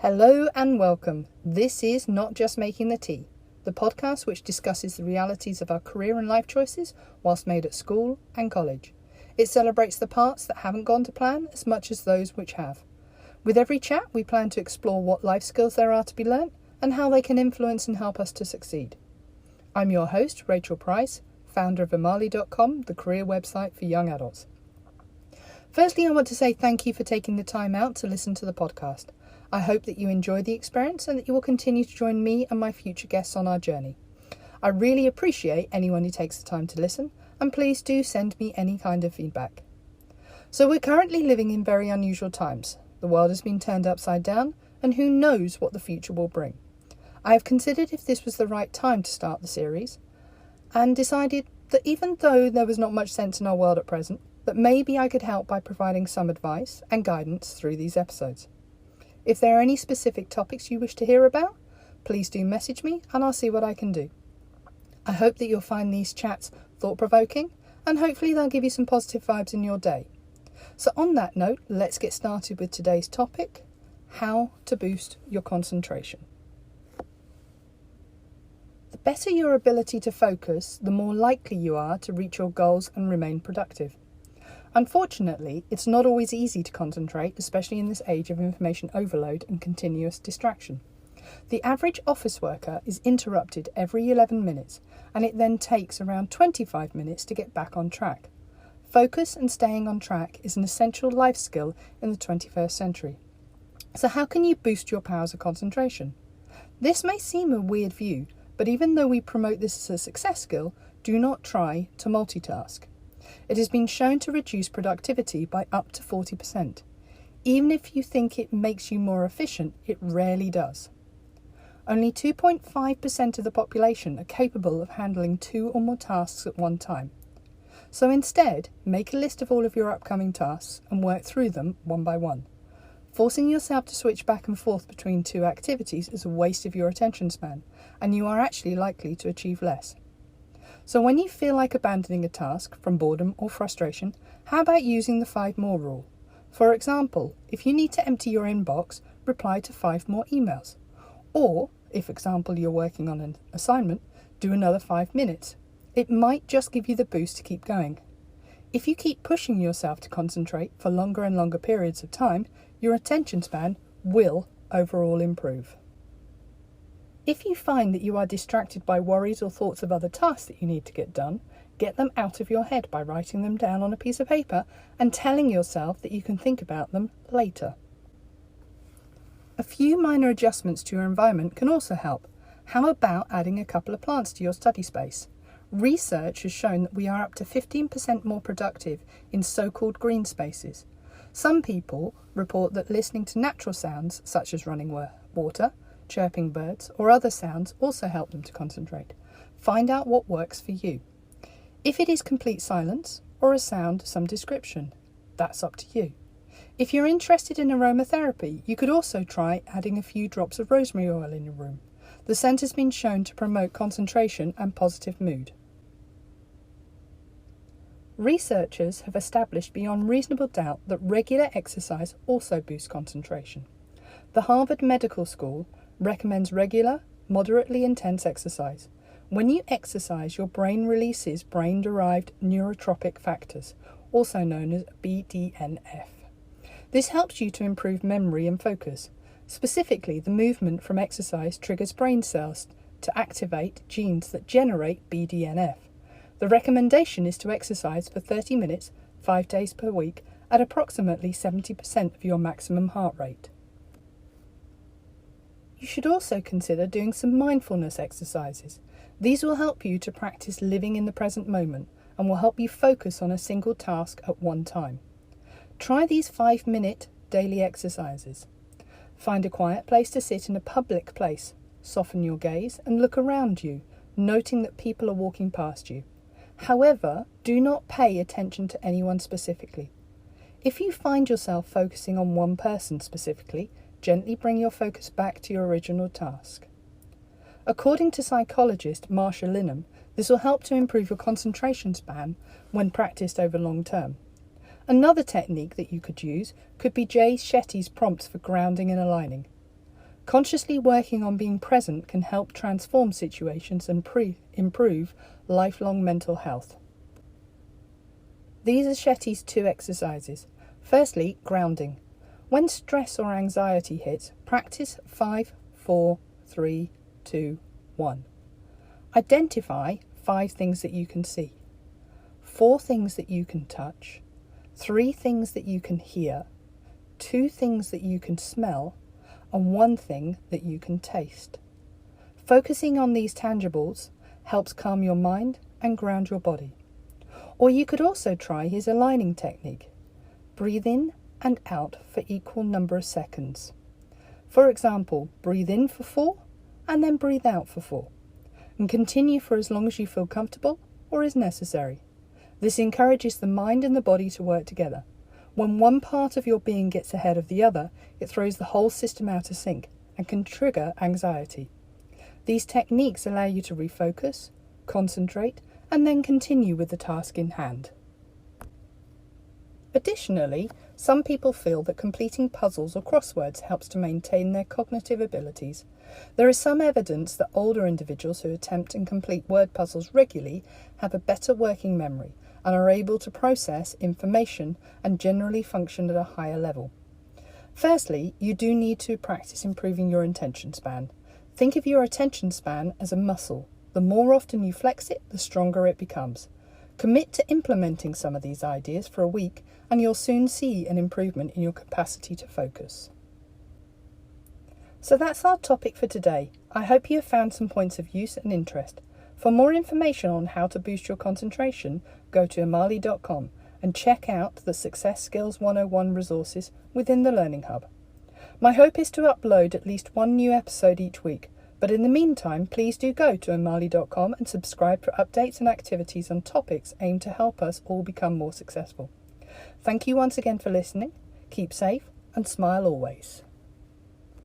Hello and welcome. This is Not Just Making the Tea, the podcast which discusses the realities of our career and life choices whilst made at school and college. It celebrates the parts that haven't gone to plan as much as those which have. With every chat, we plan to explore what life skills there are to be learnt and how they can influence and help us to succeed. I'm your host, Rachel Price, founder of Imali.com, the career website for young adults. Firstly, I want to say thank you for taking the time out to listen to the podcast. I hope that you enjoy the experience and that you will continue to join me and my future guests on our journey. I really appreciate anyone who takes the time to listen, and please do send me any kind of feedback. So we're currently living in very unusual times. The world has been turned upside down, and who knows what the future will bring. I have considered if this was the right time to start the series, and decided that even though there was not much sense in our world at present, that maybe I could help by providing some advice and guidance through these episodes. If there are any specific topics you wish to hear about, please do message me and I'll see what I can do. I hope that you'll find these chats thought-provoking and hopefully they'll give you some positive vibes in your day. So on that note, let's get started with today's topic, how to boost your concentration. The better your ability to focus, the more likely you are to reach your goals and remain productive. Unfortunately, it's not always easy to concentrate, especially in this age of information overload and continuous distraction. The average office worker is interrupted every 11 minutes, and it then takes around 25 minutes to get back on track. Focus and staying on track is an essential life skill in the 21st century. So how can you boost your powers of concentration? This may seem a weird view, but even though we promote this as a success skill, do not try to multitask. It has been shown to reduce productivity by up to 40%. Even if you think it makes you more efficient, it rarely does. Only 2.5% of the population are capable of handling 2 or more tasks at one time. So instead, make a list of all of your upcoming tasks and work through them one by one. Forcing yourself to switch back and forth between 2 activities is a waste of your attention span, and you are actually likely to achieve less. So when you feel like abandoning a task from boredom or frustration, how about using the 5 more rule? For example, if you need to empty your inbox, reply to 5 more emails. Or, if example you're working on an assignment, do another 5 minutes. It might just give you the boost to keep going. If you keep pushing yourself to concentrate for longer and longer periods of time, your attention span will overall improve. If you find that you are distracted by worries or thoughts of other tasks that you need to get done, get them out of your head by writing them down on a piece of paper and telling yourself that you can think about them later. A few minor adjustments to your environment can also help. How about adding a couple of plants to your study space? Research has shown that we are up to 15% more productive in so-called green spaces. Some people report that listening to natural sounds such as running water, chirping birds, or other sounds also help them to concentrate. Find out what works for you. If it is complete silence or a sound of some description, that's up to you. If you're interested in aromatherapy, you could also try adding a few drops of rosemary oil in your room. The scent has been shown to promote concentration and positive mood. Researchers have established beyond reasonable doubt that regular exercise also boosts concentration. The Harvard Medical School recommends regular, moderately intense exercise. When you exercise, your brain releases brain-derived neurotropic factors, also known as BDNF. This helps you to improve memory and focus. Specifically, the movement from exercise triggers brain cells to activate genes that generate BDNF. The recommendation is to exercise for 30 minutes, 5 days per week, at approximately 70% of your maximum heart rate. You should also consider doing some mindfulness exercises. These will help you to practice living in the present moment and will help you focus on a single task at one time. Try these 5-minute daily exercises. Find a quiet place to sit in a public place. Soften your gaze and look around you, noting that people are walking past you. However, do not pay attention to anyone specifically. If you find yourself focusing on one person specifically, gently bring your focus back to your original task. According to psychologist Marsha Linham, this will help to improve your concentration span when practiced over long term. Another technique that you could use could be Jay Shetty's prompts for grounding and aligning. Consciously working on being present can help transform situations and improve lifelong mental health. These are Shetty's 2 exercises. Firstly, grounding. When stress or anxiety hits, practice 5, 4, 3, 2, 1. Identify 5 things that you can see, 4 things that you can touch, 3 things that you can hear, 2 things that you can smell, and 1 thing that you can taste. Focusing on these tangibles helps calm your mind and ground your body. Or you could also try his aligning technique. Breathe in and out for equal number of seconds. For example, breathe in for 4 and then breathe out for 4. And continue for as long as you feel comfortable or is necessary. This encourages the mind and the body to work together. When one part of your being gets ahead of the other, it throws the whole system out of sync and can trigger anxiety. These techniques allow you to refocus, concentrate, and then continue with the task in hand. Additionally, some people feel that completing puzzles or crosswords helps to maintain their cognitive abilities. There is some evidence that older individuals who attempt and complete word puzzles regularly have a better working memory and are able to process information and generally function at a higher level. Firstly, you do need to practice improving your attention span. Think of your attention span as a muscle. The more often you flex it, the stronger it becomes. Commit to implementing some of these ideas for a week and you'll soon see an improvement in your capacity to focus. So that's our topic for today. I hope you have found some points of use and interest. For more information on how to boost your concentration, go to amali.com and check out the Success Skills 101 resources within the Learning Hub. My hope is to upload at least 1 new episode each week, but in the meantime, please do go to amali.com and subscribe for updates and activities on topics aimed to help us all become more successful. Thank you once again for listening. Keep safe and smile always.